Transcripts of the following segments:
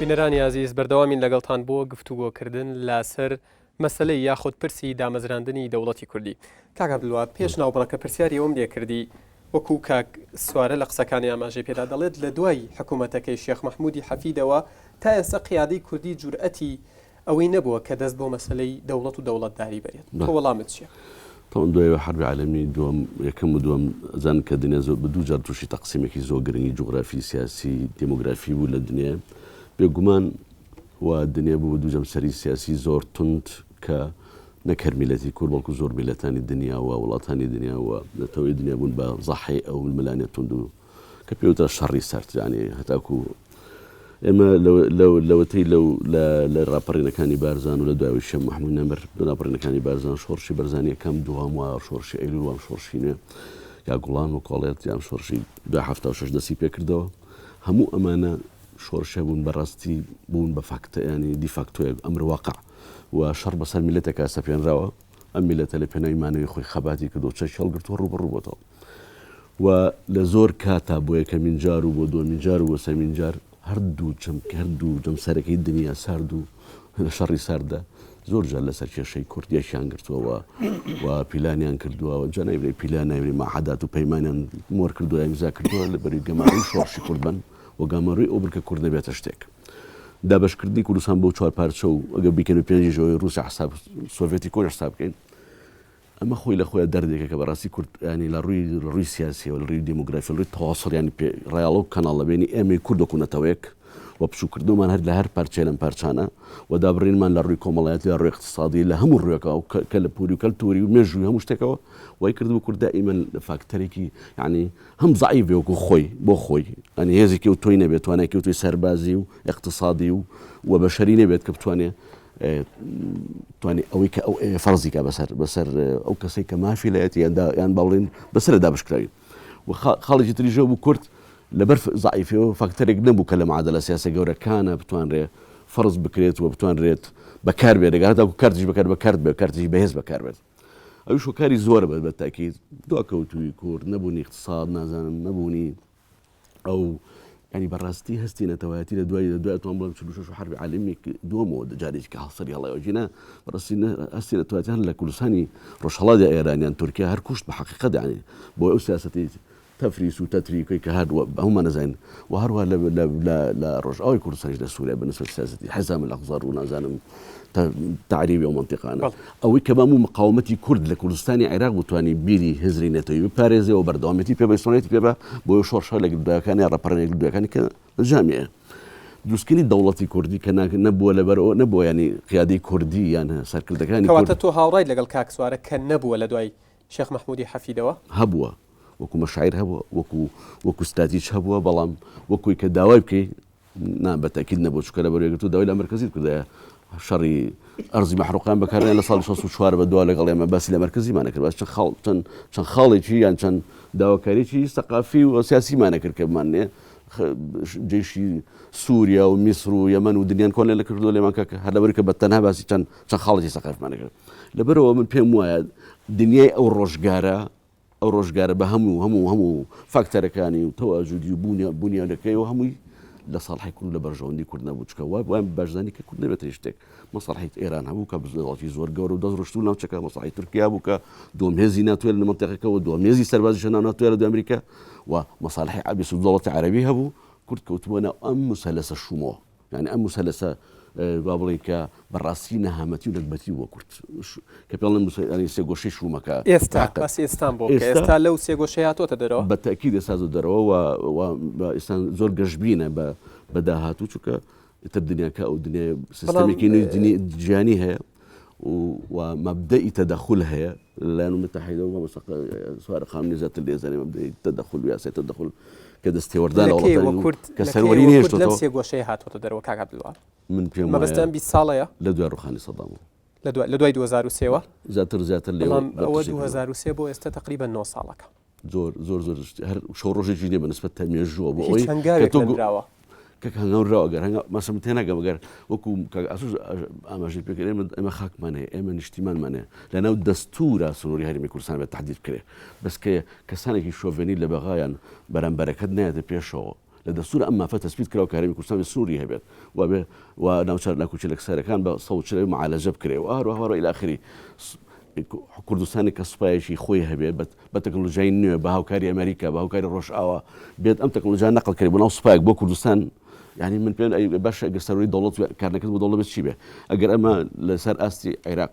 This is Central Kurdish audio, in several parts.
بینەرانی عزیز بەردەوامین لەگەڵتان بۆ گفتوگۆکردن لەسەر مەسەلەی یاخود پرسی دامەزراندنی دەوڵەتی کوردی. کاک عەبدولوهاب پێش ناوبڕەکە پرسیاری ئەوم لێ کردی وەکو کاک سوارە لە قسەکانی ئاماژەی پێدا دەڵێت لە دوای حکوومەتەکەی شێخ مەحموودی حەفیدەوە تا ئێستا قیادەی کوردی جورئەتی ئەوەی نەبووە کە دەست بۆ مەسەلەی دەوڵەت و دەوڵەتداری بێت. وەڵامت چییە؟ طبعا دوای حرب عالمی دوم یەکەم و دووەم زان کە دنیا زۆر بە دوو جار تووشی تەقسیمێکی زۆر گرنگی جوغرافی سیاسی دموگرافی بوو لە دنیا بێگومان و دنیا بوو بە دوو جەمسەری سیاسی زۆر تند کە نەکەر میلەتی کورد بەڵکو زۆر میلەتانی دنیا و وڵاتانی دنیا و لەتەوەی دنیا بوون بە زەحی ئەو ململانێت تند و کە پێوتە شەڕی سەرد یعنی هەتاکو ئێمە لەوەتەی لە ڕاپەڕینەکانی بارزان و لە دوای شێخ مەحموود نەمر ڕاپەڕینەکانی بارزان شۆڕشی بەرزانی یەکەم دووەم و شۆڕشی ئەیلول وام شۆڕشینە یا گوڵان و کۆڵێت یان شۆڕشی 2076 دەستی پێکردەوە هەموو ئەمانە شۆڕشە بوون بەڕاستی بوون بە فاکتە ینی دیفاکتۆیە ئەمر واقع و شەڕ بەسەر میلەتێکە سەپێنراوە ئەم میلەتە لە پێناوی مانەوەی خۆی خەباتی کردو چەشی هەڵگرتووە ڕوبەڕووبەتەوە و لە زۆر کاتا بۆ یەکەمین جار و بۆ دووەمین جار و بۆ سەمین جار هەردوو جەمسەرەکەی دنیا سارد و لە شەڕی ساردە زۆر جار لەسەر کێشەی کوردیەکیان گرتووە و پیلانیان کردووە و جا نایبرێ پیلان نایبرێ مەعادات و پەیمانیان مۆر کردووە ئیمزا کردووە لەبەری گەماڕووی شۆڕشی کورد بن و گەماڕووی ئەو بڕکە کورد نەبێتە شتێک دابەشکردنی کوردستان بۆ چوار پارچە و ئەگە بیکەن و پێنجەوەی رووسیا حساب سۆڤێتی کۆش حساب بکەین ئەمە خۆی لە خۆیان دەردێکە کە بەڕاستی کورد ینی لە ڕووی سیاسیەوە لە ڕووی دموگرافی لەڕووی تەواصل ینی ڕایاڵە و کەناڵ لەبێنی ئێمەی کوردەکوونەتەوەیەک و پشوکردنمان هەر لە هەر پارچە لەم پارچانە و دابڕینمان لە ڕووی کۆمەڵایەتی لە ڕووی اقتصادی لە هەموو ڕوویەکەوە کە لە پووری و کەلتوری و مێژووی هەموو شتێکەوە وای کردبوو کورد دائیمەن لە فاکتەرێکی یعنی هەم زەعیف بێ وەکو خۆی بۆ خۆی ینی هێزێکی و تۆی نەبێت توانایەکی و توی سەربازی و اقتصادی و بەشەری نەبێت کە بتوانێت توانێت ئەوەی کە ئەو فەرزیکە بەسەر ئەو کەسەی کە مافی لایەتی یان باڵێن بەسەر دابشکراوی و خاڵێکی تریژە بوو کورد لەبەر زعیفەوە فاکتەرێک نەبوو کە لە معادلە سیاسە گەورەکانە بتوانرێت فەرز بکرێت و بتوانرێت بەکار بێت هەتاکو کارتیش بەکار کارتیش بەهێز بەکار بێت ئەویش کاری زۆرە بێت بە تاکید دواکەوتووی کورد نەبوونی اقتصاد نازانم نەبوونی ئەو ینی بەڕاستی هەستینەتەوەیەتی لە دوای توان بڵم 46 حرب عالمی دووەمەوە جارێکی کە هەڵسەری هەڵایەوەجینە بەڕاستی هەستینەتەوەیەتیان لە کوردستانی ڕۆژهەڵاتی ئێرانیان تورکیا هەر کوشت بە حەقیقەت ینی بۆ ئەو سیاسەتی تەفریس و تەتریکەی کە هەروە هەمومان نەزانین و هەروە لە ڕۆژئاوای کوردستانیش لە سووریا بەنسبەت سیاسەتی حەزام الأخضر و نازانم تعریبی ئەو منطقانە ئەوەی کە بەموو مقاومەتی کورد لە کوردستانی عێراق بتوانانی بیری هزری نێتەوەی بپارێزێەوە بەردەوامەتی پێ بەیسۆنێتی پێبە بۆ شۆڕشە لە دوایەکانی ڕەپەڕێنێک دوایەکانی کە جامیە دروستکردنی دەوڵەتی کوردی کە نەبووە لەبەرەوە نەبووە ینی قیادەی کوردی یان سەرکردەکانی کەواتە تۆ هاوڕای لەگەڵ کاک سوارە کە نەبووە لە دوای شێخ مەحموودی حەفیدەوە هەبووە وەکو مەشاعیر هەبووە وەکو ستاتیچ هەبووە بەڵام وەکوی کە داوای بکەی بەتاکید نەبوو چکە لە بەروێگرتو داوای لە مەرکەزی کردایە شەڕی ئەرزی مەحروقان بەکارێن لە ساڵی 64 بە دووە لەگەڵ ئێمە باسی لە مەرکەزیمان نەکرد باس چەند خاڵێکی یان چەند داواکاریی سەقافی و سیاسیمان نەکرد کە بمانێ جێشی سووریا و میسر و یەمەن و دنیان کۆن لە کردو لێمان کە هەر لەبەر کە بەتەنها باسی چەند خاڵێکی سەقافمان نەکرد لەبەرەوە من پێم وایە دنیای ئەو ڕۆژگارە بە هەموو فاکتەرەکانی و تەواجودی و بوونیانەکەی و هەمووی لە ساڵحی کورد لە بەرژەوەندی کورد نەبوو چکە وای باشزانی کە کورد نەبێتە شتێک مەسەڵحی ئێران هەبوو کە بزڵی زۆر گەورە و دەستڕشتوو ناوچەکە مەسەڵحی تورکیا بوو کە دووەم هێزی ناتوێت لە منطقەکەەوە دووەم هێزی سەربازیش ناتوێت لە ئەمریکا و مەساڵحی عەبیس و دەوڵەتی عەرەبی هەبوو کورد کەوتبووە ئەم مسەلەسە شومەوە یعنی ئەم مسەلەسە با بڵێ کە بەڕاستی نەهامەتی و نەکبەتی وە کورد کە پێڵێن سێ گۆشەی شومەکە ئێستا بۆ ئێستا لەو سێ گۆشەی هاتوۆتە دەرەوە بە تاکید ئێستا دەرەوە ئێستا زۆر گەشتبینە بە داهاتوو چووکە ئێتر دنیاکە ئەو دنیای سیستەمێکی نوێی جیهانی هەیە و مبدئی تەدەخل هەیە لەلایەن متحیدە و سوارە خامنەی زیاتر لێزانێ مبدئی تەدەخل و یاسای تەدەخل کە دەستێوەردان کە سەروەری نێشتۆ لەم سێ گۆشەی هاتوۆتە دەرەوە کاک عەبدولوهاب من پێم مەبەستان 20 ساڵەیە لە دوای ڕوخانی سەدام لە دوای 2003ەوە زیاتر لێ ئەوە 2003 بۆ ئێستا تقریبا 9 ساڵەکە زۆر هەر شەو ڕۆژێکی نییە بەنسبەت تەمێژووە بۆ ئەوەی هەنگاوێکراوە کە هەنگاوراوە گەر مەسم تێناگەم گەر وەکو ئاسوس ئاماژەی پێکرد ئێمە خاکمان هەیە ئێمە نیشتیمانمان هەیە لەناو دەستورە سنووری هەرێمی کوردستان بێت تەحدید کرێ بەس کە کەسانێکی شۆڤێنی لە بەغایان بەرامبەرەکەت نایەتە پێشەوە لە دەستور ئەم مافە تەسبیت کراوە کە هەرێمی کوردستان سنووری هەبێت و ناوچە ناکوچە لەکسەرەکان بە سەوچرەوەی معالەجە بکرێ و هەروەها إلى آخره کوردستانی کە سوپایەکی خۆی هەبێت بە تەکنۆلۆژیای نوێ بە هاوکاری ئەمریکا بە هاوکاری ڕۆژئاوا بێت ئەم تەکنۆلۆژیان نەقڵ کردێ بۆ ناو سوپایەک بۆ کوردستان يعني من بين باش ئەگەر سەرۆی دەوڵەت کارنەکەت بۆ دەوڵەت چی بێ ئەگەر ئەمە لەسەر ئاستی عێراق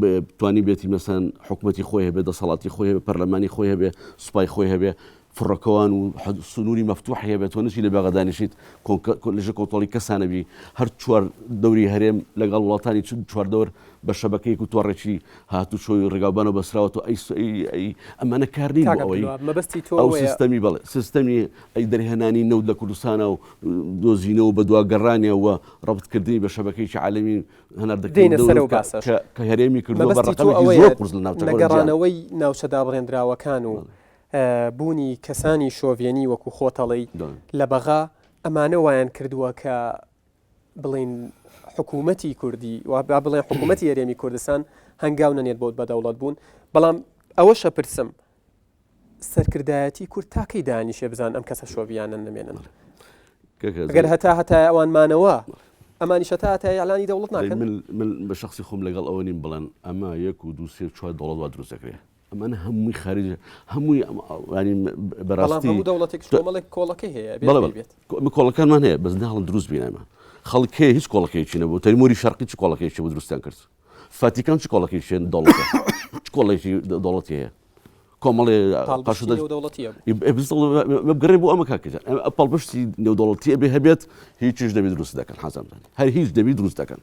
بتوانی بێتی مەسەن حکوومەتی خۆی هەبێ دەسەڵاتی خۆی هەبێ پەرلەمانی خۆی هەبێ سوپای خۆی هەبێ فڕەکەوان و سنووری مەفتوح هەبێت تۆ نشی لە بەغەدانیشیت لەژە کۆنتۆڵی کەسانەبی هەر چوار دەوری هەرێم لەگەڵ وڵاتانی چوار دەور بە شەبەکەیەک و تۆڕێکی هاتوو شۆی ڕێگاوبانەوە بەسراوە تۆ ئەمانە کارنی بۆ ئەوەی ئەو سیستەمی بەڵێ سیستەمی ئەی دەرهێنانی نەوت لە کوردستانە و دۆزینەوە بە دواگەڕانیە و ڕەبتکردنی بە شەبەکەیکی عالەمی هەنار دەکەین کە هەرێمی کردووە بە ڕقەمێکی زۆر قورس لە ناوچە نەگەڕانەوەی ناوچە دابڕێنراوەکان و بوونی کەسانی شۆڤێنی وەکو خۆتەڵی لە بەغا ئەمانە وایان کردووە کە بڵین حکوومەتی کوردی و بڵێن حکوومەتی هەرێمی کوردستان هەنگاو نەنێت بۆ بەدەوڵەت بوون بەڵام ئەوەشە پرسم سەرکردایەتی کورد تاکەی دانیشێ بزان ئەم کەسە شۆڤیانە نەمێنن ئەگەر هەتا ئەوانمانەوە ئەمانیشە تا ئەعلانی دەوڵەت ناکەن من بە شخصی خۆم لەگەڵ ئەوە نیم بڵێن ئەمە 1 و 2 3 4 دەوڵەت وا دروست دەکرێت ئەمانە هەمووی خارج هەمووی ینی بەڕاستی هەموو دەوڵەتێک کۆمەڵێک کۆڵەکەی هەیە کۆڵەکانمان هەیە بەس ناڵن دروست بینەمە خەڵکێ هیچ کۆڵەکەیکی نەبوو تەیموری شەرقی چ کۆڵەکەیکی بۆ دروستیان کرد فاتیکان چ کۆڵەکەیشێن دەوڵەتە چ کۆڵێکی دەوڵەتی هەیە کۆمەڵێ بگەڕێ بۆ ئەمە کاکەجان پاڵپشتی نێودەوڵەتی ئەبێ هەبێت هیچیش دەبێت دروست دەکەن حەزامدان هەر هیچ دەبێت دروست دەکەن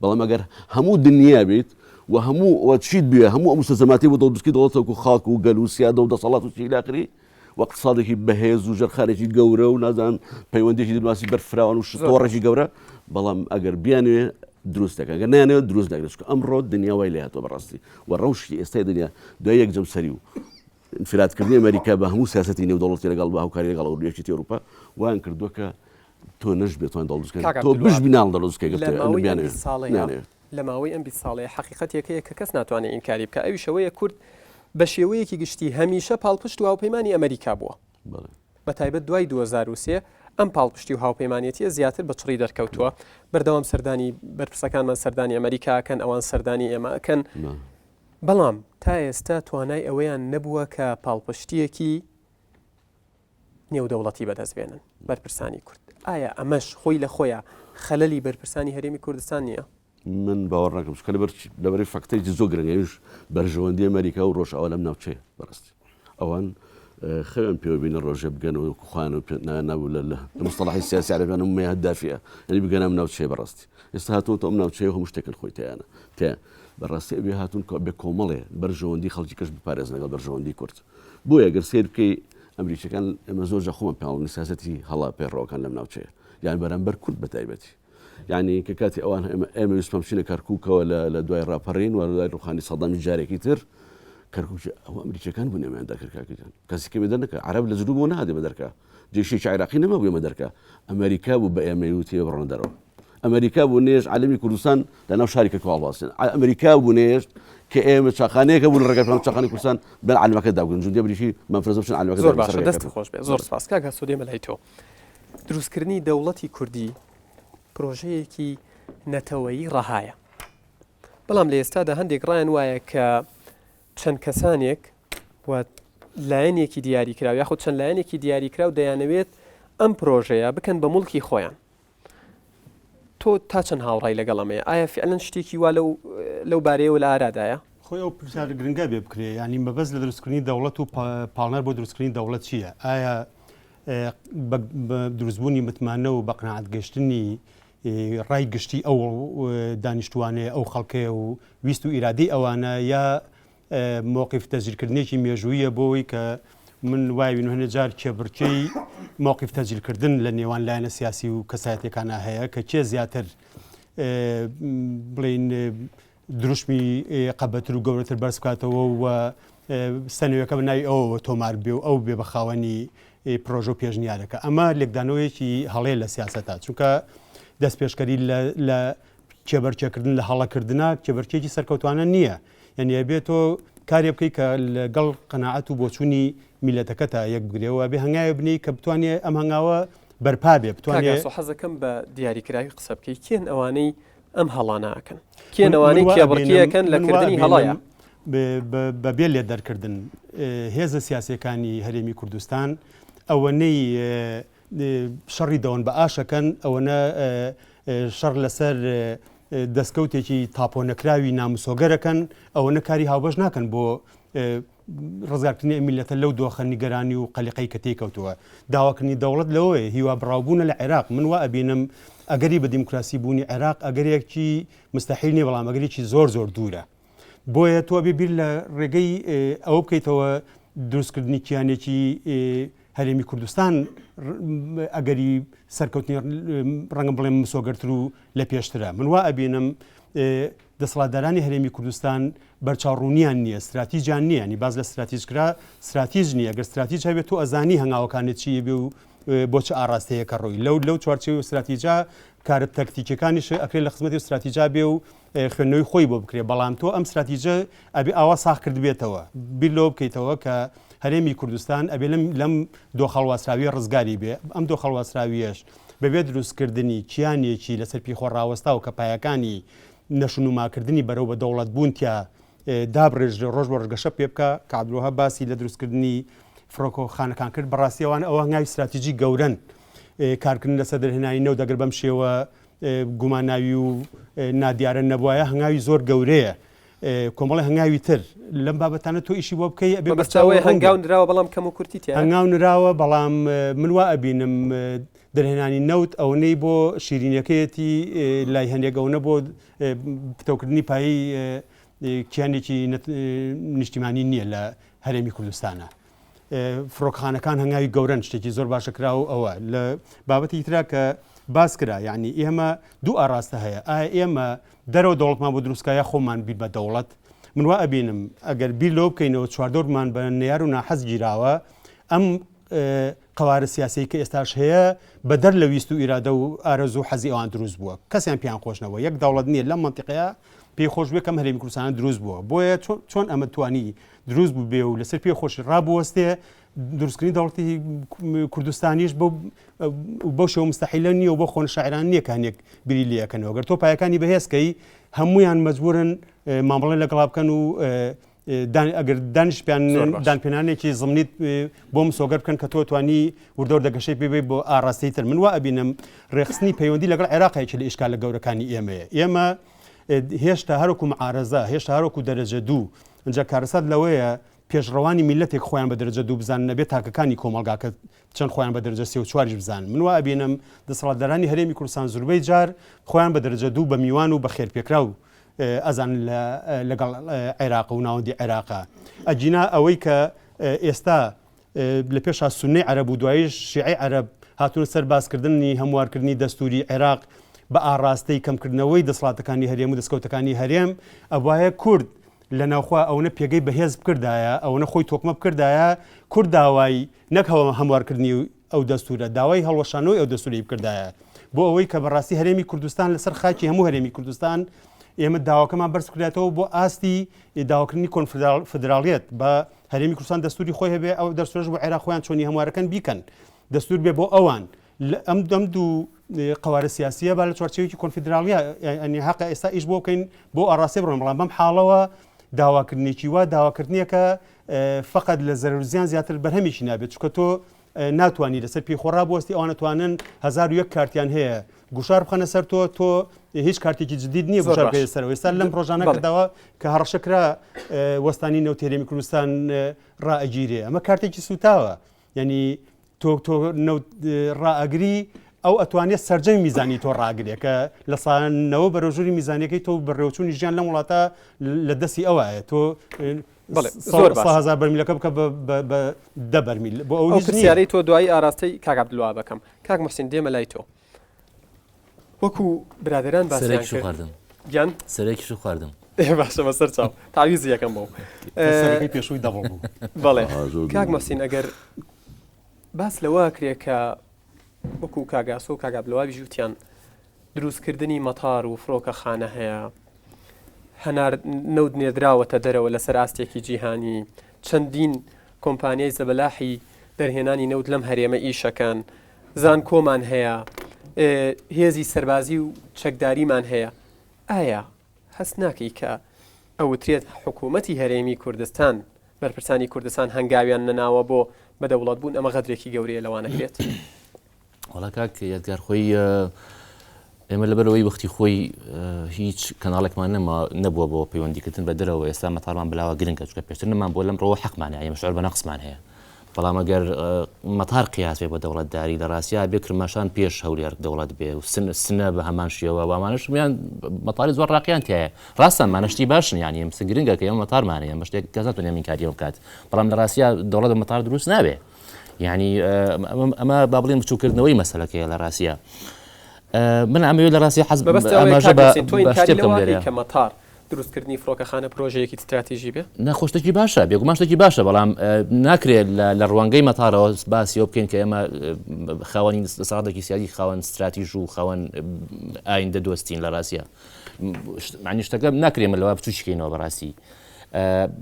بەڵام ئەگەر هەموو دنیا بێت و هەموو چیت بێ هەموو ئەم سەزەماتی بۆ دەوڵەتکی دەوڵەتێک و خاک و گەل و سیادە و دەسەڵات و چی لاخری واقتصادێکی بەهێز و ژەرخارێکی گەورە و نازان پەیوەندێکی دڵواسی بەرفراوان و تۆڕێکی گەورە بەڵام ئەگەر بیانوێ دروست دەکەن ئەگەر نایانەوێت دروست دەکرێت ئەمڕۆ دنیا وای لێ هاتووە بەڕاستی و ڕەوشی ئێستای دنیا دوای یەک جەمسەری و انفرادکردنی ئەمریکا بە هەموو سیاسەتی نێودەوڵەتی لەگەڵ بە هاوکاری لەگەڵ وڵاتانی ئەوروپا وایان کردووە کە تۆ نەشبێت توان دەوڵەتکە تۆ بژبیناڵ دەڵۆزکە لە ماوەی ئەم 20 ساڵەیە حقیقەتێکەیە کە کەس ناتوانێت ئینکاری بکە ئەوی شەوەیە کورد بە شێوەیەکی گشتی هەمیشە پاڵپشت و هاوپەیمانی ئەمریکا بووە بە تایبەت دوای 2023 ئەم پاڵپشتی و هاوپەیمانێتیە زیاتر بە چڕی دەرکەوتووە بەردەوام سەردانی بەرپرسەکانمان سەردانی ئەمریکاکەن ئەوان سەردانی ئێمەکەن بەڵام تا ئێستا توانای ئەوەیان نەبووە کە پاڵپشتیەکی نێودەوڵەتی بەدەستبێنن بەرپرسانی کورد ئایا ئەمەش خۆی لە خۆیە خەلەلی بەرپرسانی هەرێمی کوردستان نییە من باوەڕ ناکەم چکە لەبەری فەکتێکی زۆر گرنگەویش بەرژەوەندی ئەمریکا و ڕۆژئاوا لەم ناوچەیە بەڕاستی ئەوان خەوێن پێوە بینە ڕۆژە بگەن و خوان و نابوو لە مستەڵاحی سیاسی عەرەبیان هەمووی هەدافیە یعنی بگەن ئەم ناوچەیە بەڕاستی ئێستا هاتوونەوە ئەم ناوچەیە هەموو شتێکن خۆی تیانە تێ بەڕاستی ئەبێ هاتوون بێ کۆمەڵێ بەرژەوەندی خەڵکی کەس بپارێزن لەگەڵ بەرژەوەندی کورد بۆیە ئەگەر سیر بکەی ئەمریکیەکان ئێمە زۆرجە خۆمان پێڵنی سیاسەتی هەڵا پێڕەوەکان لەم ناوچەیە یان بەرامبەر کورد بە تایبەتی یعنی کە کاتی ئەوان ئێمە ویستمان بچینە کەرکووکەوە لە دوای ڕاپەڕین و لە دوای ڕوخانی سەدامی جارێکی تر کەرکووکی ئەوە ئەمریکیەکان بوون ئێمەیان دەکرد کاکەجان کەسی کە بێدەر نەکە عەرەب لە جنوب بۆ نەهاتێ بە دەرکا جێشێکی عێراقی نەما بوو ئێمە دەرکا ئەمریکا بوو بە ئێمە وتێ بڕۆنە دەرەوە ئەمریکا بوو نێژ عەلەمی کوردستان لەناو شارێکە هەڵباسن ئەمریکا بوو نێژ کە ئێمە چاخانەیەکە بوون ڕێگەی پێم چاخانی کوردستان بەن عەلەمەکە داگون جوندی بریشی منفرەزە بچن عەلەمەکە زۆر باشە دەست خۆش بێ زۆر سپاس کاکە سودێمە لای تۆ دروستکردنی دەوڵەتی کوردی پرۆژەیەکی نەتەوەیی ڕەهایە بەڵام لە ئێستادا هەندێک ڕایان وایە کە چەند کەسانێک و لایەنێکی دیاریکراو یاخود چەند لایەنێکی دیاریکراو دەیانەوێت ئەم پرۆژەیە بکەن بە موڵکی خۆیان تۆ تا چەند هاوڕای لەگەڵ ئەمەیە ئایا فعلەن شتێکی وا لەو بارەیەوە لە ئارادایە خۆی ئەو پرسیار گرنگە بێ بکرێ ینی مەبەست لە دروستکردنی دەوڵەت و پاڵنەر بۆ دروستکردنی دەوڵەت چییە ئایا دروستبوونی متمانە و بە قەناعەت گەشتنی ڕای گشتی ئەو دانیشتوانێ ئەو خەڵکەیە و ویست و ئیرادەی ئەوانە یا موقف تەجلیلکردنێکی مێژوویە بۆی کە من وای هەنێ جار کێبڕکەی موقف تەجلیلکردن لە نێوان لایەنە سیاسی و کەسایەتەکانە هەیە کە کێ زیاتر بڵین دروشمی قەبەتر و گەورەتر بەرز بکاتەوە و سەنوێکە بەناوی ئەوەوە تۆمار بێ و ئەو بێ بە خاوەنی پرۆژە و پێشنیارەکە ئەمە لێکدانەوەیەکی هەڵەیە لە سیاسەتا چونکە دەست پێشکەری لە کێبەرچێکردن لە هەڵەکردنا کێبەرچێکی سەرکەوتوانە نییە یعنی ئەبێتۆ کارێ بکەی کە لەگەڵ قەناعەت و بۆچوونی میلەتەکەتە یەک بگرێەوە بێ هەنگاوە بنی کە بتوانێت ئەم هەنگاوە بەرپا بێ بتوانێت حەزەکەم بە دیاریکراوی قسە بکەی کێن ئەوانەی ئەم هەڵاناکەن کێن ئەوانەی کێبڕکیەکەن لە کردنی هەڵایە بەبێ لێ دەرکردن هێزە سیاسەکانی هەرێمی کوردستان ئەوەنەی شەڕی دەوەن بە ئاشەکەن ئەوەنە شەڕ لەسەر دەستکەوتێکی تاپۆنەکراوی ناموسۆگەرەکەن ئەوەنە کاری هاوبەش ناکەن بۆ ڕزگارکردنی میلەتە لەو دۆخە نیگەرانی و قەلیقەی کە تێکەوتووە داواکردنی دەوڵەت لەوەیە هیوا بڕاوبوونە لە عێراق من وا ئەبینم ئەگەری بە دیموکراسی بوونی عێراق ئەگەرێکی مستەحیل نیە بەڵام ئەگەرێکی زۆر زۆر دوورە بۆیە تۆ بیر لە ڕێگەی ئەوە بکەیتەوە دروستکردنی کیانێکی هەرێمی کوردستان ئەگەری سەرکەوتنی ڕەنگە بڵێم مسۆگەرتر و لە پێشترە من وا ئەبینم دەسەڵاتدارانی هەرێمی کوردستان بەرچاوڕوونیان نییە استراتیجیان نییە نی باز لە استراتیژکرا استراتیژ نییە ئەگەر استراتیژ هەبێت تۆ ئەزانی هەنگاوەکانت چیە بێ و بۆ چه ئاراستەیەکە ڕۆی لەو چوارچێوی استراتیجا کارە تەکتیکەکانیش ئەکرێت لە خزمەتی استراتیجا بێ و خوێندنەوەی خۆی بۆ بکرێت بەڵام تۆ ئەم استراتیژە ئەبێ ئاوا ساخ کرد بێتەوە بیر لەوە بکەیتەوە کە هەرێمی کوردستان ئەبێ لەم دۆخەڵواسراویە ڕزگاری بێ ئەم دۆخەڵواسراویەش بەبێ دروستکردنی کیانێکی لەسەر پیخۆ ڕاوەستا و کە پایەکانی نەشونوماکردنی بەرەو بە دەوڵەت بوونتیا دابڕێژرە ڕۆژ بە ڕگەشە پێ بکە کابلوها باسی لە دروستکردنی فڕۆکۆخانەکان کرد بەڕاستیەوان ئەوە هەنگاوی استراتیژی گەورن کارکردن لەسەر دەرهێنانی نەو دەگەر بەم شێوە گوماناوی و نادیارە نەبووایە هەنگاوی زۆر گەورەیە کۆمەڵی هەنگاوی تر لەم بابەتانە تۆ ئیشی بۆ بکەی ئەبێ بەستاوی هەنگاو نراوە بەڵام کەم و کورتی تیا هەنگاو نراوە بەڵام من وا ئەبینم دەرهێنانی نەوت ئەوەی بۆ شیرینەکەیەتی لای هەندێکەوەنە بۆ پتەوکردنی پایی کیانێکی نیشتیمانی نییە لە هەرێمی کوردستانە فڕۆکخانەکان هەنگاوی گەورن شتێکی زۆر باشەکرا و ئەوە لە بابەتی ترا کە باس کرا یعنی ئێمە دوو ئاراستە هەیە ئایا ئێمە دەرەوە دەوڵەتمان بۆ دروستکایە خۆمان بیر بە دەوڵەت من وا ئەبینم ئەگەر بیر لەوە بکەینەوە چواردۆرمان بە نەیار و ناحەز گیراوە ئەم قوارە سیاسی کە ئێستاش هەیە بە دەر لە ویست و ئیرادە و ئارەزوو حەزی ئەوان دروست بووە کەسیان پیان خۆشنەوە یەک دەوڵەت نییە لەم منتیقەیە پێی خۆش بێ کەم هەرێمی کوردستان دروست بووە بۆیە چۆن ئەمە توانی دروست بوو بێ و لەسەر پێی خۆشی ڕابوەستێ دروستکردنی دەوڵەتی کوردستانیش بۆ شێوە مستەحیلە نییە و بۆ خۆن شاعران نییە کە هەنێک بری لەکەنەوە گەر تۆ پایەکانی بەهێزکەی هەمویان مەجبورن مامەڵێ لەگەڵا بکەن و ئەگەر دانپێنانێکی زمنیت بۆ مسۆگەر بکەن کە تۆ توانی وردەور دەگەشەی پێ بۆ ئاڕاستی تر من وا ئەبینم ڕێخستنی پەیوەندی لەگەڵ عێراقێکی لە ئیشکالە گەورەکانی ئێمەیە ئێمە هێشتا هەروکو معارەزە هێشتا هەروکو دەرەجە دوو ئەنجا کارەسات لەوەیە پێشڕەوانی میلەتێک خۆیان بە دەرەجە دوو بزان نەبێت تاکەکانی کۆمەلگاکە چەند خۆیان بە دەرەجە سێ و چواریش بزان من وا ئەبینم دەسەڵاتدارانی هەرێمی کوردستان زۆربەی جار خۆیان بە دەرەجە دوو بە میوان و بە خێرپێکرا و ئەزان لەگەڵ عێراق و ناوەندی عێراقا ئەجینا ئەوەی کە ئێستا لە پێشا سونەی عەرەب و دواییش شیعەی عەرەب هاتوونە سەر باسکردنی هەموارکردنی دەستوری عێراق بە ئاڕاستەی کەمکردنەوەی دەسەڵاتەکانی هەرێم و دەستکەوتەکانی هەرێم ئەوایە کورد لە ناوخوا ئەوەنە پێگەی بەهێز بکردایە ئەوەنە خۆی تۆکمە بکردایە کورد داوای نەکەوە هەموارکردنی ئەو دەستورە داوای هەڵوەشانەوەی ئەو دەستوری بکردایە بۆ ئەوەی کە بەڕاستی هەرێمی کوردستان لەسەر خاکی هەموو هەرێمی کوردستان ئێمە داواکەمان بەرز بکرێتەوە بۆ ئاستی داواکردنی کۆنفدراڵیەت بە هەرێمی کوردستان دەستوری خۆی هەبێ ئەو دەستورش بۆ عێراقیان چۆنی هەموارەکەن بیکەن دەستور بێ بۆ ئەوان ئەم دوو قوارە سیاسیە با لە چوارچێوێکی کۆنفدراڵیە ئەنی حەقە ئێستا ئیش بۆ بکەین بۆ ئاڕاستی بڕۆن بەڵام بەم حاڵەوە داواکردنێکی وا داواکردنیەکە فقط لە زەرورزیان زیاتر بەرهەمیشی نابێت چکە تۆ ناتوانانی لەسەر پێخۆڕا بۆستی ئەوانەتوانن 1001 کارتیان هەیە گوشار بخەنە سەر تۆ هیچ کارتێکی جدید نییە گوشار بێ سەرەوە ئێستا لەم ڕۆژانە کردەوە کە هەڕەشەکرا وەستانی نەوت هەرێمی کوردستان ڕائەگیرێ ئەمە کارتێکی سوتاوە یعنی تۆ نەوت ڕائەگری ئەو ئەتوانێت سەررجەمی میزانی تۆ ڕاگرێت کە لە سانەوە بەرەژووری میزانەکەی تۆ بەڕێوچوونی ژیان لەم وڵاتە لە دەستی ئەوەیە تۆ 100,000 بەرمیلەکە بکە بە 10 بەرمیل بۆ ئەو پرسیارەی تۆ دوایی ئاراستەی کاک عەبدولوا بەکەم کاک موحسین دێمە لای تۆ وەکو برادران باسییان خواردم گیان سەرێکیش خواردم باشەمە سەر چاو تاویزی یەکەم بۆ پێشووی دەبڵ بوو بەڵێ کاک موحسین ئەگەر باس لەوە کرێ کە وەکو کاگاسۆ و کاک عەبدولوا بیژوتیان دروستکردنی مەتار و فڕۆکەخانە هەیە هەنار نەود نێدراوەتە دەرەوە لەسەر ئاستێکی جیهانی چەندین کۆمپانیای زەبەلاحی دەرهێنانی نەود لەم هەرێمە ئیشەکان زان کۆمان هەیە، هێزی سەربازی و چەکداریمان هەیە. ئایا هەست ناکەی کە ئەوترێت حکوومەتی هەرێمی کوردستان بەرپرسانی کوردستان هەنگاویان نەناوە بۆ بەدەوڵات بوون؟ ئەمە غەدرێکی گەورەیە لەوانەکرێت. وڵا کاک یادگار خۆی ئێمە لەبەرەوەی وەختی خۆی هیچ کەناڵێکمان نەبووە بۆ پەیوەندیکردن بە دەرەوە، ئێستا مەتاڵمان بلاوە گرنگە، چونکە پێشتر نەمان بۆ لەم ڕەوە حەقمانە، ئێمە شعور بە نەقسمان هەیە. بەڵام ئەگەر مەتار قیاس بێ بە دەوڵەتداری لە ڕاستیا بێ کرماشان پێش هەولێر دەوڵەت بێ و سنە بە هەمان شێوە وامانشمیان مەتاری زۆر ڕاقییان تایە. ڕاستان مانەشتی باشن، یانی ئەم گرنگە کە ئێمە مەتارمانەیە، ئەمە شتێک کەساتونێ مینکاریەوە بکات، بەڵام لە ڕاستیا دەوڵەت بە مەتار دروست نابێ. یعنی ئەمە با بڵێن بچووکردنەوەی مەسەلەکەیە لە ڕاستیا. من ئەمەوێت لە ڕاستی حەز ئەماژە بە شتێک بکەم لێرە کە مەتار دروستکردنی فڕۆکەخانە پرۆژەیەکی استراتیژی بێ؟ نەخۆشتێکی باشە، بێگومان شتێکی باشە، بەڵام ناکرێت لە ڕوانگەی مەتارەوە باسیەوە بکەین کە ئێمە خاوەنی سەعادێکی سیاسی خاوەن استراتیژ و خاوەن ئایندە دۆستین لە ڕاستیە. معنی شتەکە ناکرێمە لەوە بچووشکەینەوە بەڕاستی.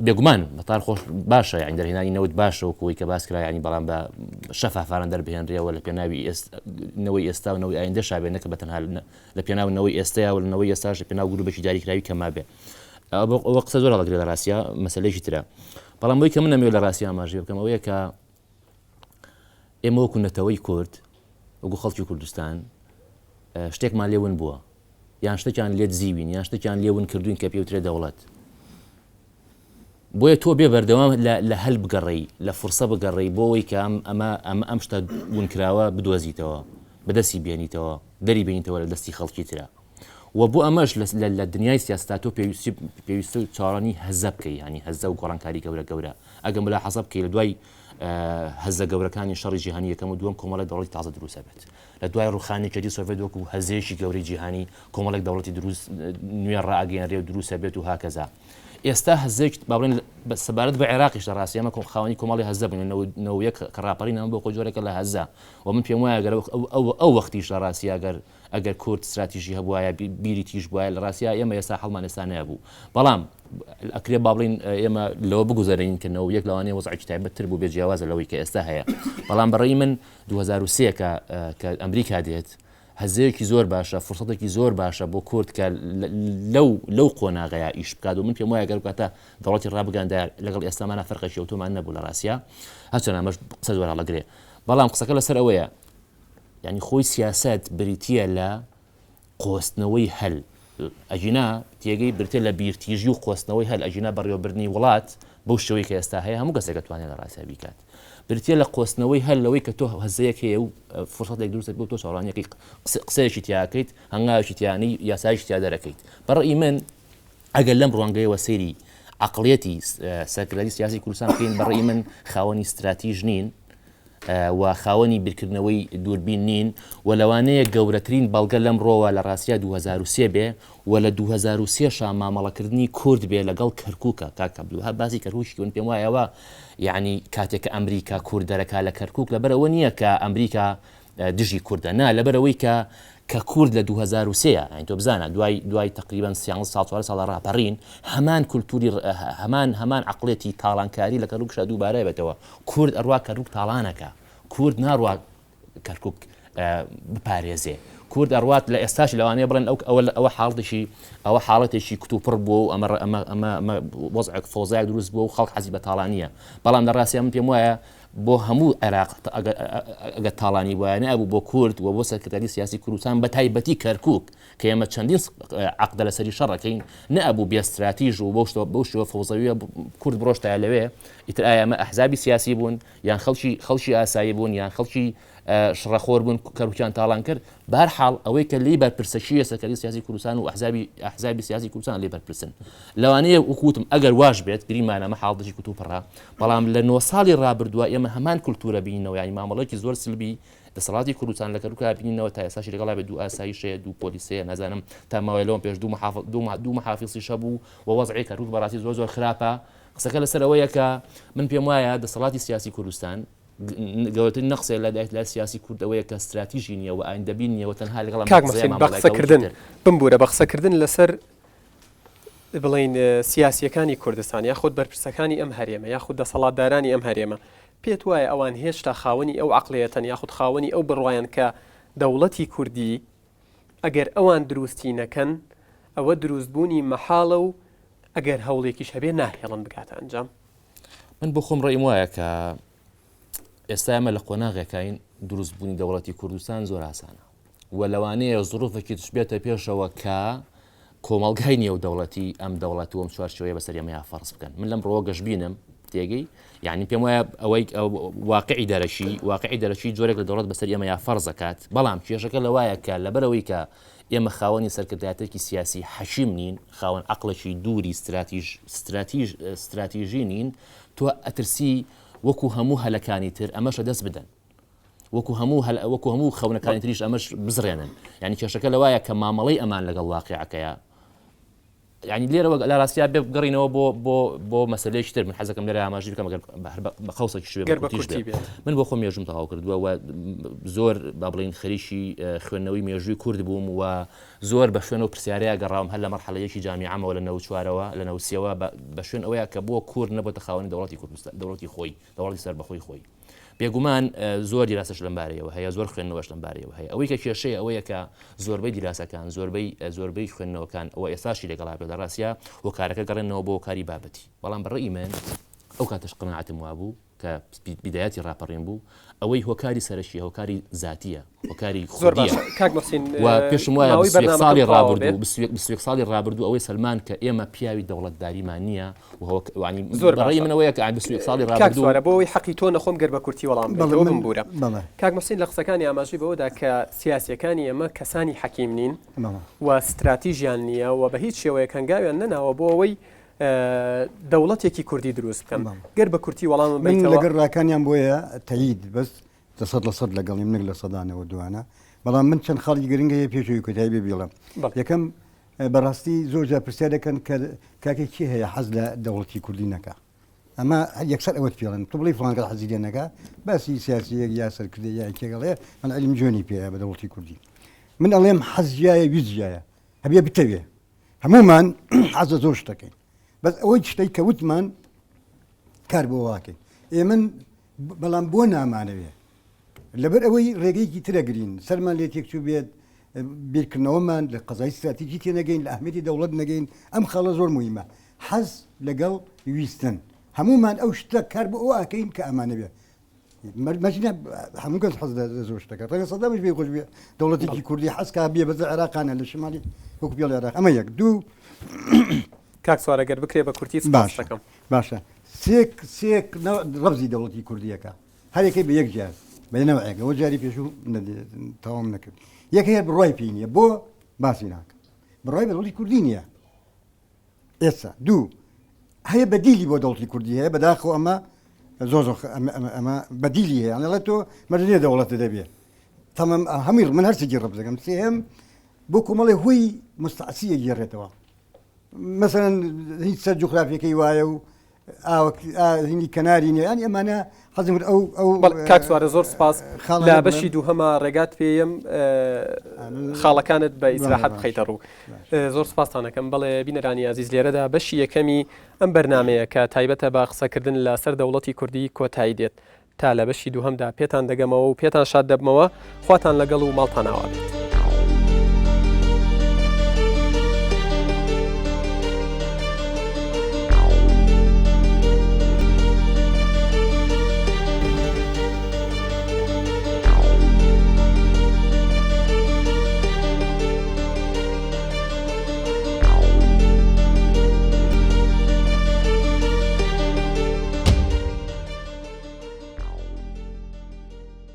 بێگومان مەتار خۆش باشە، یعنی دەرهێنانی نەوت باشە و کۆی کە باس کرا، ینی بەڵام بە شەفافانە دەربهێنرێەوە لە پێناوی نەوەی ئێستا و نەوەی ئایندەشا بێ، نەکە بەتەنها لە پێناو نەوەی ئێستایا و لەنەوەی ئێستاش لە پێناو گروپێکی جاریکراوی کەما بێ. ئەوە قسە زۆر هەڵەگرێت لە ڕاستیا، مەسەلەیەکی ترە. بەڵام بۆی کە من نەمەوێت لە ڕاستی ئاماژێ بکەم ئەوەیە کە ئێمە وەکو نەتەوەی کورد وەکو خەڵکی کوردستان شتێکمان لێون بووە، یان شتێکیان لێت زیوین، یان شتێکیان لێون کردوین کە پێوترێ دەوڵەت. بۆیە تۆ بێ بەردەوام لە هەل بگەڕێی، لە فرسە بگەڕێی بۆەوەی کە ئەم شتە بوونکراوە بدۆزیتەوە، بەدەستی بێنیتەوە، دەری بێنیتەوە لە دەستی خەڵکی ترە. و بۆ ئەمەش لە دنیای سیاستا تۆ پێویستە و چاڕانی هەزە بکەی، ینی هەزە و گۆڕانکاری گەورە. ئەگەر ملا حەزە بکەی لە دوای هەزە گەورەکانی شەڕی جیهانی یەکەم و دووەم کۆمەڵێک دەوڵەتی تازە دروستە بێت. لە دوای ڕوخانی کەدی سۆڤێت وەکو هەزەیەکی گەورەی جیهانی کۆمەڵێک دەوڵەتی دروست نوێ ڕائەگەیەنرێ و دروستە بێت و هاکەزا. ئێستا هەزێک باڵێن سەبارەت بە عێراقیش لە ڕاستی ئەمە خاوەنی کۆمەڵی هەزە بوون، نەوەیەک کە ڕاپەڕین ئەمە بۆ خۆجۆرێکە لە هەزە. و من پێم وایە ئەگەر ئەو وەختیش لە ڕاستی ئەگەر کورد استراتیژی هەبوایە بیری تیژ بووایە لە ڕاستیا ئێمە ئێستا هەڵمان ئێستا نەبوو. بەڵام ئەکرێ با بڵین ئێمە لەوە بگوزارین کە نەوەیەک لەوانەیە وەزعێکی تایبەتتر بوو بێ جیاوازە لەوەی کە ئێستا هەیە. بەڵام بەڕێی من 2003 کە ئەمریکا دێت هەزەیەکی زۆر باشە، فرسەتێکی زۆر باشە بۆ کورد کە لەو قۆناغەیە ئیش بکات و من پێم وایە گەر بکاتە دەوڵەتی ڕابگاندا لەگەڵ ئێستامانە فەرقێکی ئەوتۆمان نەبوو لە ڕاستیا، هەرچەند ئەمەش قسە زۆر هەڵەگرێ. بەڵام قسەکە لەسەر ئەوەیە، یعنی خۆی سیاسەت بریتیە لە قۆستنەوەی هەل، ئەژینا تێگەی برتێ لە بیرتیژی و قۆستنەوەی هەل، ئەژینا بەڕێوەبردننی وڵات بەو شێوەی کە ئێستا هەیە هەموو کەسێک دەتوانێت لە ڕاستیا بیکات. برتێ لە قۆستنەوەی هەل لەوەی کە تۆ هەزەیەک هەیە و فرسەتێک دروست بێت تۆ چاڕانیەکەی قسەیەکی تیاکەیت، هەنگاوێکی تیانی یاسایشی تیا دەرەکەیت. بەڕێی من ئەگەر لەم ڕوانگەیەوە سەیری عەقڵیەتی سەرکردەری سیاسی کوردستان بکەین، بەڕێی من خاوەنی استراتیژ نین و خاوەنی بیرکردنەوەی دووربین نین و لەوانەیە گەورەترین بەڵگە لەم ڕۆوە لە ڕاستیا 2003 بێ و لە 2003 مامەڵەکردنی کورد بێ لەگەڵ کەرکووکە. کاک عەبدولوهاب باسی کەرکووکی کرد، پێم وایەوە یعنی کاتێک کە ئەمریکا کورد دەرەکا لە کەرکووک لەبەرەوە نییە کە ئەمریکا دژی کوردە، نا لەبەرەوەی کە کورد لە 2003 یعنی تۆ بزانە دوای تقریبان 30 ساڵ ڕاپەڕین هەمان کولتوری هەمان عەقڵێتی تاڵانکاری لە کەرکووکشا دووبارە بێتەوە. کورد ئەڕوا کەرکووک تاڵانەکە، کورد ناڕوا کەرکووک بپارێزێ، کورد ئەڕوات لە ئێستاش لەوانەیە بڵێن ئەوە حاڵەتێکی کتوپڕ بووە و ئەمە وەزعێک فۆزایەک دروست بووە و خەڵک حەزی بە تاڵانیە. بەڵام لە ڕاستیە من پێم وایە بۆ هەموو عێراق ئەگە تاڵانی وایە نەبوو بۆ کورد و بۆ سەرکردەری سیاسی کوردستان بە تایبەتی کەرکووک کە ئێمە چەندین عەقدە لەسەری شەڕەکەین نەبوو بێ استراتیژ و بەو شێوە فۆزەویە کورد بڕۆشتایە لەوێ. ئیتر ئایا ئەمە ئەحزابی سیاسی بوون یان خەڵکی ئاسایی بوون یان خەڵکی شڕەخۆر بوون کەرکووکیان تاڵان کرد؟ بەهەرحاڵ ئەوەی کە لێی بەرپرسەکیە سەرکردەری سیاسی کوردستان و ئەحزابی سیاسی کوردستان لێ بەرپرسن. لەوانەیە وەکوتم ئەگەر واش بێت گریمانە ئەمە حاڵەتێکی کتوپڕە، بەڵام لە 9 ساڵی ڕابردووە ئێمە هەمان کولتورە بینینەوە، یعنی مامەڵەیەکی زۆر سلبی دەسەڵاتی کوردستان لە کەرکووکا بینینەوە تا ئێستاشی لەگەڵا بێت دوو ئاسایشەیە، دوو پۆلیسەیە، نازانم تا ماوەی لەوەم پێش دوو مەحافیزیش هەبوو و وەزعی کەرکووک بەڕاستی زۆر خراپە. قسەکە لەسەر ئەوەیە کە من پێم وایە دەسەڵاتی سیاسی کوردستان گەورەترین نەقسێ لە سیاسی کوردەوەیە کە استراتیژی نییە و ئایندەبین نییە و تەنها لەگەڵ بە قسەکردن بمبورە بە قسەکردن لەسەر بڵین سیاسیەکانی کوردستان یاخود بەرپرسەکانی ئەم هەرێمە یاخود دەسەڵاتدارانی ئەم هەرێمە پێت وایە ئەوان هێشتا خاوەنی ئەو عقلەتەن یاخود خاوەنی ئەو بڕواان کە دەوڵەتی کوردی ئەگەر ئەوان دروستی نەکەن ئەوە دروستبوونی مەحاڵە و ئەگەر هەوڵێکیش هەبێ ناهێڵن بکاتە ئەنجام. من بۆ خۆم ڕێم وایە کە ئێستا ئەمە لە قۆناغێکین دروستبوونی دەوڵەتی کوردستان زۆر ئاسانە و لەوانەیە زڕوفێکی تشبێتە پێشەوە کە کۆمەڵگای نێو دەوڵەتی ئەم دەوڵەت وم چوارچەوەیە بەسەر ئەمەیە فەرز بکەن. من لەم ڕۆ گەشتبینم تێگەی یعنی پێم وایە ئەوەی واقعی دەرەشی جۆرێک لە دەوڵەت بەسەر ئێمە یا فەرز دەکات. بەڵام کێشەکە لەوایە کە لەبەرەوەی کە ئێمە خاوەنی سەرکردایەتێکی سیاسی حەشیم نین، خاوەن عەقڵێکی دووری استراتیژی نین، تۆ ئەترسی وەکو هەموو هەلەکانی تر ئەمەشە دەست بدەن، وەکو هەموو خەونەکانی تریش ئەمەش بزڕێنن. یعنی کێشەکە لەوایە کە مامەڵەی ئەمان لەگەڵ واقعەکەیە. یعنی لێرەوە لە ڕاستیا بگەڕینەوە بۆ مەسلەیەکی تر. من حەزەکەم لێرە ئاماژی بکەم بە قەوسێکی شوێ من بۆ خۆم مێژوم تەواو کردووە و زۆر با بڵین خەریکی خوێندنەوەی مێژووی کورد بووم و زۆر بە شوێنەوە پرسیارەیە گەڕاوم هەر لە مەرحەلەیەکی جامیعەمەوە لە 94ەوە لە 93ەوە بە شوێن ئەوەیە کە بۆ کورد نەبووە خاوەنی دەوڵەتی کوردستان، دەوڵەتی خۆی، دەوڵەتی سەربەخۆی خۆی. بێگومان زۆر دیراسەش لەم بارەیەوە هەیە، زۆر خوێندنەوەش لەم بارەیەوە هەیە. ئەوەی کە کێشەیە ئەوەیە کە زۆربەی دیراسەکان زۆربەی خوێندنەوەکان ئەوە ئێستاشی لەگەڵا بێ لە ڕاستیا هۆکارەکە گەڕێنەوە بۆ هۆکاری بابەتی. بەڵام بەڕێی من ئەو کاتەش قەناعەتم وابوو کە بیدایەتی ڕاپەڕین بوو ئەوەی هۆکاری سەرەکیە، هۆکاری زاتیە، هۆکاری خۆدیە. و پێشم وایە 21 ساڵی ڕابردوو ئەوەی سەلمان کە ئێمە پیاوی دەوڵەتداریمان نییە و زۆر بەڕێی منەوەیە کە 21 ساڵی ڕابردوو بۆەوەی حەقی تۆ نەخۆم گەر بە کورتی وەڵام بم بوورە. کاک مەحسین لە قسەکانی ئاماژەی بەوەدا کە سیاسیەکانی ئێمە کەسانی حەکیم نین و استراتیژیان نییە و بە هیچ شێوەیە کەنگاویان نەناوە بۆ ئەوەی دەوڵەتێکی کوردی دروست بکەن. گەر بە کورتی وەڵام لەگەر ڕاکانیان بۆیە تەیید بەس 100% لەگەڵی منێک لە سەدانەوە دوانە. بەڵام من چەند خاڵی گرنگە پێشوی کۆتایی بێ بڵم. یەکەم بەڕاستی زۆر جا پرسیار دەکەن کە کاکێکی هەیە حەز لە دەوڵەتی کوردی نەکە. ئەمە یەکسەر ئەوەت پێڵن تو بڵی فڵانکە حەزی لێ نەکە باسی سیاسیەک یا سەرکردی یا کێگەڵەیە من عەلیم جوێنی پێەیە بە دەوڵەتی کوردی. من ئەڵێم حەزیایە ویزیایە هەبێ بتەوێ هەمومان حەزە زۆر شتەکەین بەس ئەوەی شتەی کە وتمان کار بۆ واکەین. من بەڵام بۆ نامانەوێ لەبەر ئەوەی ڕێگەیەکی ترەگرین سەرمان لێ تێکچوو بێت بیرکردنەوەمان لە قەزای استراتیژی تێ نەگەین لە ئەهمێتی دەوڵەت نەگەین. ئەم خاڵە زۆر مهمە. حەز لەگەڵ ویستن هەمومان ئەو شتە کار بۆ ئەو ئاکەین کە ئەمانە بێ. مەجنە هەموو کەس حەز زۆر شتەکە ڕێگە سەدامش بێ خۆش بێ دەوڵەتێکی کوردی حەزکا بێ بەزە عێراقانە لە شمالی وەکو پێڵی عێراق. ئەمە یەک دوو کاک سوارەگەر بکرێ بە کورتی سپاسەکەم. باشە سێک ڕەبزی دەوڵەتی کوردیەکە هەرێکی بە یەک جار بەنەوەیەکە ئەوە جاری پێشوو تەواو نەکرد. یەک هەیە بڕای پێی نییە بۆ باسی ناکە بڕای بە دەوڵەتی کوردی نییە. ئێستا دوو هەیە بەدیلی بۆ دەوڵەتی کوردی هەیە بەداخۆ ئەمە زۆر ئەمە بەدیلی هەیە ئەڵێ تۆ مەرجێ دەوڵەتە دەبێت تەمام هەمووی من هەرچێکی ڕەبز دەکەم. سێهم بۆ کۆمەڵی هۆی مستعسیە گێڕێتەوە مثلەن هیچ سەر جوغرافیەکەی وایە و هینی کەناری نیە ئەمانە حەزم ئەو کاک سوارە زۆر سپاس لە بەشی دوو هەمە ڕێگات پێم خاڵەکانت بە ئیزراحەت بخەیتە ڕوو. زۆر سپاسانەکەم. بەڵێ بینەرانی عزیز لێرەدا بەشی یەکەمی ئەم بەرنمەیە کە تایبەتە بە قسەکردن لەسەر دەوڵەتی کوردی کۆتایی دێت تا لە بەشی دووهەمدا پێتان دەگەمەوە و پێتان شاد دەبمەوە. خواتان لەگەڵ و ماڵتان ئاوا بێت.